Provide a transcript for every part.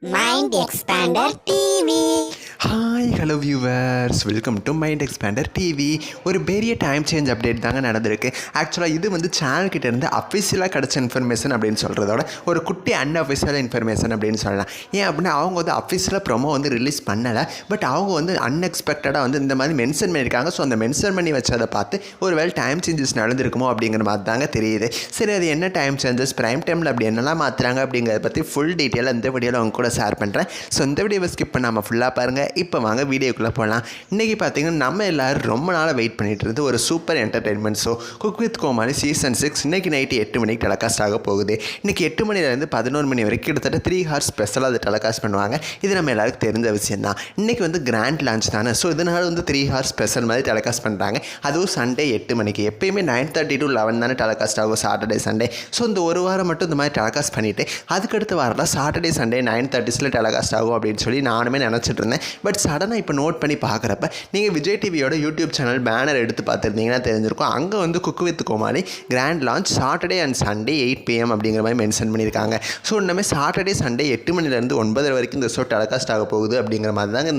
Mind Expander TV. Hi hello viewers, welcome to mind expander TV. ஒரு பெரிய time change update தாங்க நடந்திருக்கு. ஆக்சுவலாக இது வந்து சேனல்கிட்ட இருந்து அஃபிஷியலாக கிடச்ச இன்ஃபர்மேஷன் அப்படின்னு சொல்கிறதோட ஒரு குட்டி அன்அஃபிஷியல் இன்ஃபர்மேஷன் அப்படின்னு சொல்லலாம். ஏன் அப்படின்னா அவங்க வந்து அஃபிஷியலாக ப்ரொமோ வந்து ரிலீஸ் பண்ணலை, பட் அவங்க வந்து அன்எக்ஸ்பெக்டடாக வந்து இந்த மாதிரி மென்ஷன் பண்ணியிருக்காங்க. ஸோ அந்த மென்ஷன் பண்ணி வச்சதை பார்த்து ஒரு வேளை டைம் சேஞ்சஸ் நடந்திருக்குமோ அப்படிங்கிற மாதிரி தாங்க தெரியுது. சரி, அது என்ன டைம் சேஞ்சஸ், ப்ரைம் டைமில் அப்படி என்னெல்லாம் மாற்றுறாங்க அப்படிங்கிறத பற்றி ஃபுல் டீட்டெயிலாக இந்த வீடியோவில் அவங்க கூட ஷேர் பண்ணுறேன். ஸோ இந்த வீடியோவை ஸ்கிப் பண்ணாமல் ஃபுல்லாக பாருங்கள். இப்போ வாங்க வீடியோக்குள்ளே போகலாம். இன்றைக்கி பார்த்தீங்கன்னா நம்ம எல்லோரும் ரொம்ப நாளாக வெயிட் பண்ணிகிட்டு இருந்து ஒரு super entertainment show cook with Comali season 6 இன்றைக்கி நைட்டு 8 மணிக்கு டெலகாஸ்ட் ஆக போகுது. இன்றைக்கி 8 மணிலேருந்து 11 மணி வரைக்கும் கிட்டத்தட்ட 3 ஹார்ஸ் ஸ்பெஷலாக அது டெலகாஸ்ட் பண்ணுவாங்க. இது நம்ம எல்லாருக்கும் தெரிஞ்ச விஷயம் தான். இன்றைக்கி வந்து கிராண்ட் லான்ச் தானே, ஸோ இதனால் வந்து 3 ஹார்ஸ் ஸ்பெஷல் மாதிரி டெலகாஸ்ட் பண்ணுறாங்க. அதுவும் சண்டே 8 மணிக்கு. எப்பயுமே 9:30 to 11 தானே டெலகாஸ்ட் ஆகும் சாட்டர்டே சண்டே. ஸோ இந்த ஒரு வாரம் மட்டும் இந்த மாதிரி டெலகாஸ்ட் பண்ணிவிட்டு அதுக்கடுத்து வாரலாம் சாட்டர்டே சண்டே 9:30 டெலகாஸ்ட் ஆகும் அப்படின்னு சொல்லி நானுமே நினச்சிட்டு இருந்தேன். பட் சடனாக இப்போ நோட் பண்ணி பார்க்குறப்ப நீங்கள் விஜய் டிவியோட யூடியூப் சேனல் பேனர் எடுத்து பார்த்துருந்தீங்கன்னா தெரிஞ்சிருக்கும். அங்கே வந்து cook with Comali grand launch Saturday and Sunday 8 PM அப்படிங்கிற மாதிரி மென்ஷன் பண்ணியிருக்காங்க. ஸோ இன்னமே சாட்டர்டே சண்டே 8 மணிலேருந்து 9 வரைக்கும் இந்த ஷோ டெலகாஸ்ட் ஆக போகுது அப்படிங்கிற மாதிரி தாங்க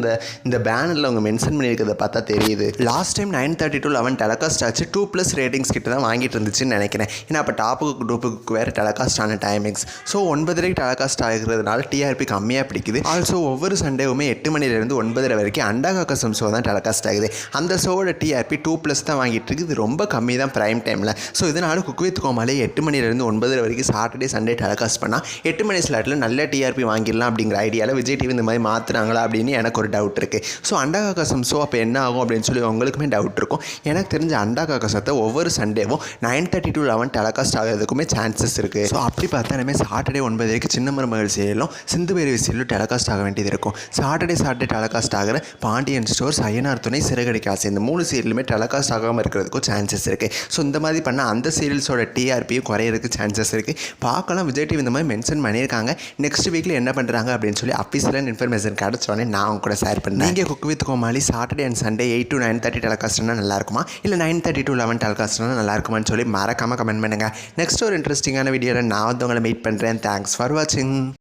இந்த பேனரில் அவங்க மென்ஷன் பண்ணியிருக்கிறத பார்த்தா தெரியுது. லாஸ்ட் டைம் 9:30 to 11 டெலகாஸ்ட் ஆச்சு. 2+ ரேட்டிங்ஸ் கிட்ட தான் வாங்கிட்டு இருந்துச்சுன்னு நினைக்கிறேன். ஏன்னா அப்போ டாப்புக்கு டூப்புக்கு வேறு டெலகாஸ்ட் ஆன டைமிங்ஸ். ஸோ 9:30 டெலகாஸ்ட் ஆகிறதுனால டிஆர்பி கம்மியாக பிடிக்குது. ஆல்சோ ஒவ்வொரு சண்டேவுமே 8 மணிலேருந்து 9 வரைக்கும் அண்டாகாக்கசம் ஷோ தான் டெலகாஸ்ட் ஆகுது. அந்த ஷோவோட டிஆர்பி 2+ தான் வாங்கிட்டு இருக்குது. இது ரொம்ப கம்மி தான் ப்ரைம் டைமில். ஸோ இதனால் குக் வித் கோமாளி 8 மணிலேருந்து 9 வரைக்கும் சாட்டர்டே சண்டே டெலகாஸ்ட் பண்ணால் 8 மணி ஸ்லாட்டில் நல்ல டிஆர்பி வாங்கிடலாம் அப்படிங்கிற ஐடியாவில் விஜய் டிவி இந்த மாதிரி மாற்றுறாங்களா அப்படின்னு எனக்கு ஒரு டவுட் இருக்குது. ஸோ அண்டாகாக்கசம் ஷோ அப்போ என்ன ஆகும் அப்படின்னு சொல்லி உங்களுக்குமே டவுட் இருக்கும். எனக்கு தெரிஞ்ச அண்டாகாக்கசத்தை ஒவ்வொரு சண்டேவும் 9:30 to 11 டெலகாஸ்ட் ஆகிறதுக்குமே சான்சஸ் இருக்குது. ஸோ அப்படி பார்த்தா இனிமேல் சாட்டர்டே 9 வரைக்கும் சின்ன மருமகள் சீரியலும் சிந்து பேரவி சீரியலும் டெலகாஸ்ட் ஆக வேண்டியது இருக்கும். சாட்டர்டே டெலகாஸ்ட் ஆகிற பாண்டியன் ஸ்டோர்ஸ், ஐயனார் துணை, சிறகடிக்க ஆசை இந்த 3 சீரியலுமே டெலகாஸ்ட் ஆகாமல் இருக்கிறதுக்கும் சான்சஸ் இருக்குது. ஸோ இந்த மாதிரி பண்ணால் அந்த சீரியல்ஸோட டிஆர்பியும் குறையிறதுக்கு சான்சஸ் இருக்குது. பார்க்கலாம், விஜய் டிவி இந்த மாதிரி மென்ஷன் பண்ணியிருக்காங்க. நெக்ஸ்ட் வீக்கில் என்ன பண்ணுறாங்க அப்படின்னு சொல்லி அஃபிஷியலான இன்ஃபர்மேஷன் கிடச்சோடனே நான் அவங்க கூட ஷேர் பண்ணேன். நீங்கள் cook with Comali Saturday and Sunday 8 to 9:30 டெலகாஸ்ட்னா நல்லா இருக்குமா, இல்லை 9:30 to 11 டெலகாஸ்ட்னா நல்லா இருக்குமான்னு சொல்லி மறக்காமல் கமெண்ட் பண்ணுங்கள். நெக்ஸ்ட் ஒரு இன்ட்ரெஸ்டிங்கான வீடியோவில் நான் வந்து உங்களை மீட் பண்ணுறேன். தேங்க்ஸ் ஃபார் வாட்சிங்.